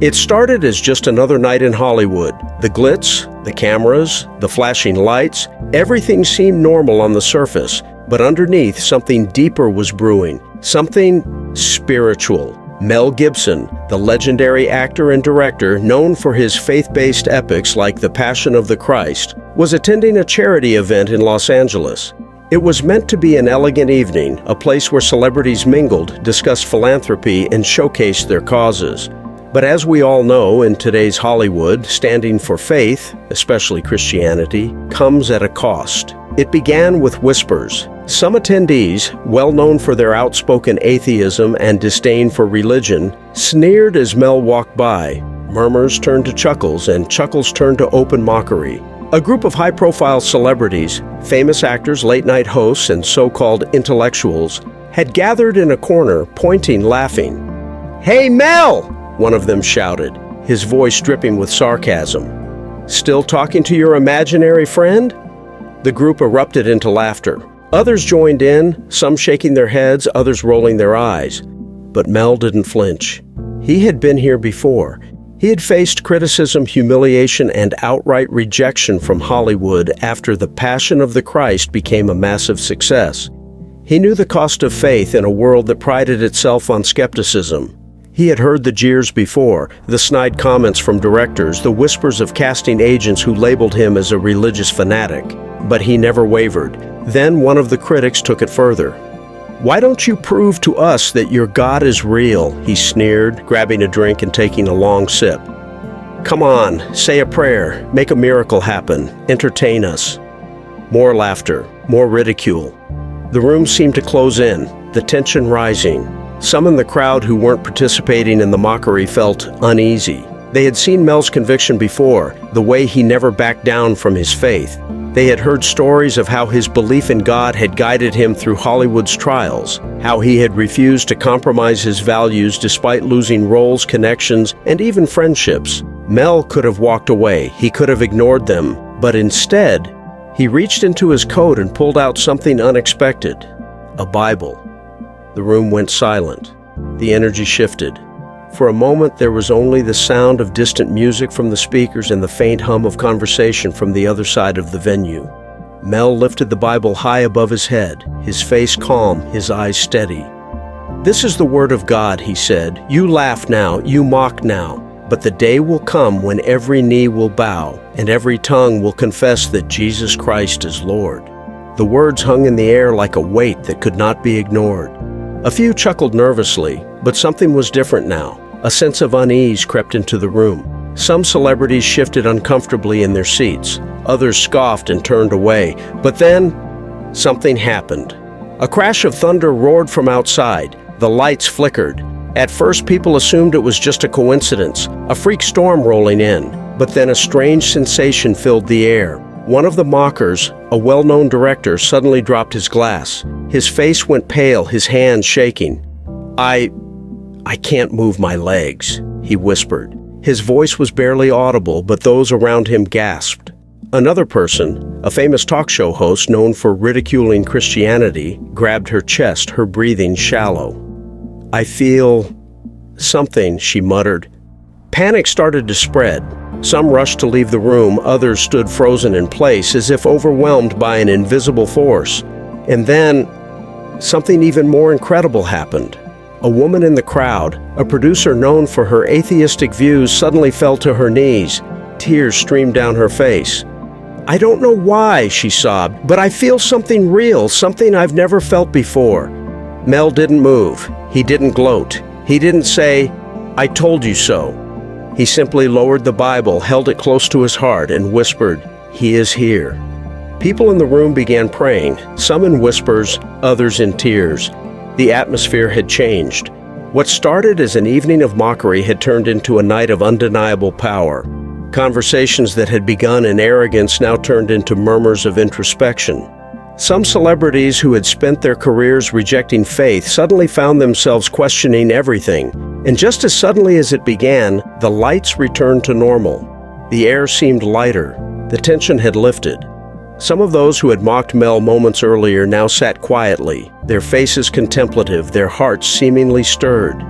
It started as just another night in Hollywood. The glitz, the cameras, the flashing lights, everything seemed normal on the surface, but underneath something deeper was brewing, something spiritual. Mel Gibson, the legendary actor and director known for his faith-based epics like The Passion of the Christ, was attending a charity event in Los Angeles. It was meant to be an elegant evening, a place where celebrities mingled, discussed philanthropy, and showcased their causes. But as we all know, in today's Hollywood, standing for faith, especially Christianity, comes at a cost. It began with whispers. Some attendees, well known for their outspoken atheism and disdain for religion, sneered as Mel walked by. Murmurs turned to chuckles, and chuckles turned to open mockery. A group of high-profile celebrities, famous actors, late-night hosts, and so-called intellectuals, had gathered in a corner, pointing, laughing. "Hey, Mel!" one of them shouted, his voice dripping with sarcasm. "Still talking to your imaginary friend?" The group erupted into laughter. Others joined in, some shaking their heads, others rolling their eyes. But Mel didn't flinch. He had been here before. He had faced criticism, humiliation, and outright rejection from Hollywood after The Passion of the Christ became a massive success. He knew the cost of faith in a world that prided itself on skepticism. He had heard the jeers before, the snide comments from directors, the whispers of casting agents who labeled him as a religious fanatic. But he never wavered. Then one of the critics took it further. "Why don't you prove to us that your God is real?" he sneered, grabbing a drink and taking a long sip. "Come on, say a prayer, make a miracle happen, entertain us." More laughter, more ridicule. The room seemed to close in, the tension rising. Some in the crowd who weren't participating in the mockery felt uneasy. They had seen Mel's conviction before, the way he never backed down from his faith. They had heard stories of how his belief in God had guided him through Hollywood's trials, how he had refused to compromise his values despite losing roles, connections, and even friendships. Mel could have walked away, he could have ignored them, but instead, he reached into his coat and pulled out something unexpected, a Bible. The room went silent. The energy shifted. For a moment, there was only the sound of distant music from the speakers and the faint hum of conversation from the other side of the venue. Mel lifted the Bible high above his head, his face calm, his eyes steady. "This is the word of God," he said. "You laugh now, you mock now, but the day will come when every knee will bow and every tongue will confess that Jesus Christ is Lord." The words hung in the air like a weight that could not be ignored. A few chuckled nervously, but something was different now. A sense of unease crept into the room. Some celebrities shifted uncomfortably in their seats. Others scoffed and turned away. But then, something happened. A crash of thunder roared from outside. The lights flickered. At first, people assumed it was just a coincidence, a freak storm rolling in. But then a strange sensation filled the air. One of the mockers, a well-known director, suddenly dropped his glass. His face went pale, his hands shaking. I can't move my legs," he whispered. His voice was barely audible, but those around him gasped. Another person, a famous talk show host known for ridiculing Christianity, grabbed her chest, her breathing shallow. "I feel something," she muttered. Panic started to spread. Some rushed to leave the room, others stood frozen in place as if overwhelmed by an invisible force. And then, something even more incredible happened. A woman in the crowd, a producer known for her atheistic views, suddenly fell to her knees. Tears streamed down her face. "I don't know why," she sobbed, "but I feel something real, something I've never felt before." Mel didn't move. He didn't gloat. He didn't say, "I told you so." He simply lowered the Bible, held it close to his heart, and whispered, "He is here." People in the room began praying, some in whispers, others in tears. The atmosphere had changed. What started as an evening of mockery had turned into a night of undeniable power. Conversations that had begun in arrogance now turned into murmurs of introspection. Some celebrities who had spent their careers rejecting faith suddenly found themselves questioning everything. And just as suddenly as it began, the lights returned to normal. The air seemed lighter. The tension had lifted. Some of those who had mocked Mel moments earlier now sat quietly, their faces contemplative, their hearts seemingly stirred.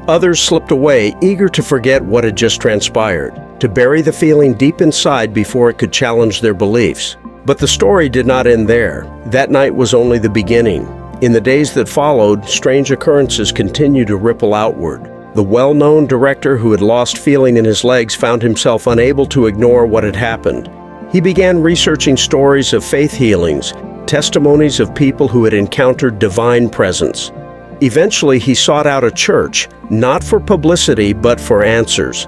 Others slipped away, eager to forget what had just transpired, to bury the feeling deep inside before it could challenge their beliefs. But the story did not end there. That night was only the beginning. In the days that followed, strange occurrences continued to ripple outward. The well-known director who had lost feeling in his legs found himself unable to ignore what had happened. He began researching stories of faith healings, testimonies of people who had encountered divine presence. Eventually, he sought out a church, not for publicity, but for answers.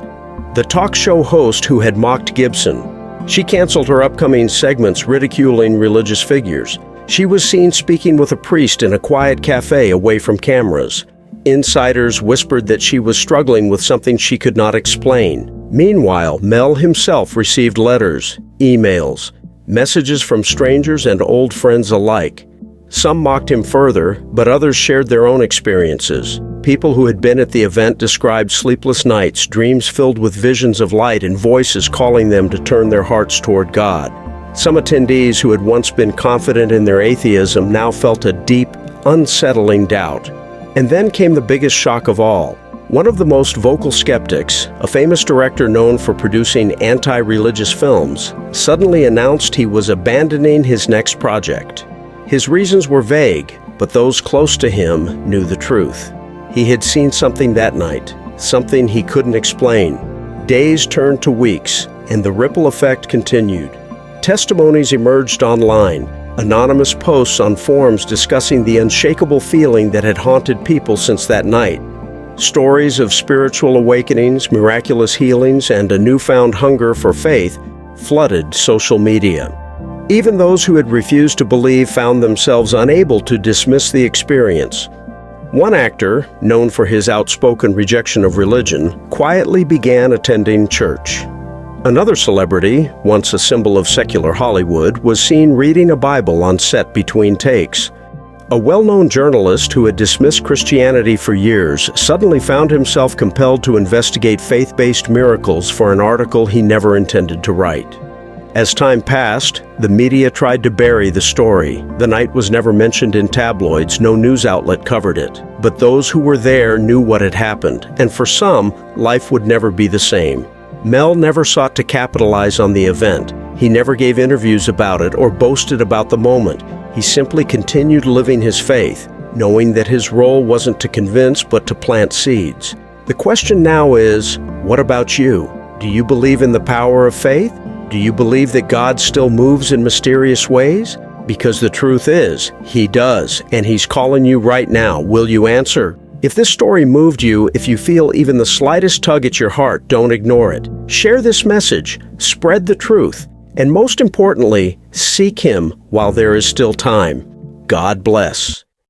The talk show host who had mocked Gibson. She canceled her upcoming segments ridiculing religious figures. She was seen speaking with a priest in a quiet cafe away from cameras. Insiders whispered that she was struggling with something she could not explain. Meanwhile, Mel himself received letters, emails, messages from strangers and old friends alike. Some mocked him further, but others shared their own experiences. People who had been at the event described sleepless nights, dreams filled with visions of light and voices calling them to turn their hearts toward God. Some attendees who had once been confident in their atheism now felt a deep, unsettling doubt. And then came the biggest shock of all. One of the most vocal skeptics, a famous director known for producing anti-religious films, suddenly announced he was abandoning his next project. His reasons were vague, but those close to him knew the truth. He had seen something that night, something he couldn't explain. Days turned to weeks, and the ripple effect continued. Testimonies emerged online, anonymous posts on forums discussing the unshakable feeling that had haunted people since that night. Stories of spiritual awakenings, miraculous healings, and a newfound hunger for faith flooded social media. Even those who had refused to believe found themselves unable to dismiss the experience. One actor, known for his outspoken rejection of religion, quietly began attending church. Another celebrity, once a symbol of secular Hollywood, was seen reading a Bible on set between takes. A well-known journalist who had dismissed Christianity for years suddenly found himself compelled to investigate faith-based miracles for an article he never intended to write. As time passed, the media tried to bury the story. The night was never mentioned in tabloids, no news outlet covered it. But those who were there knew what had happened, and for some, life would never be the same. Mel never sought to capitalize on the event. He never gave interviews about it or boasted about the moment. He simply continued living his faith, knowing that his role wasn't to convince but to plant seeds. The question now is, what about you? Do you believe in the power of faith? Do you believe that God still moves in mysterious ways? Because the truth is, He does, and He's calling you right now. Will you answer? If this story moved you, if you feel even the slightest tug at your heart, don't ignore it. Share this message, spread the truth, and most importantly, seek Him while there is still time. God bless.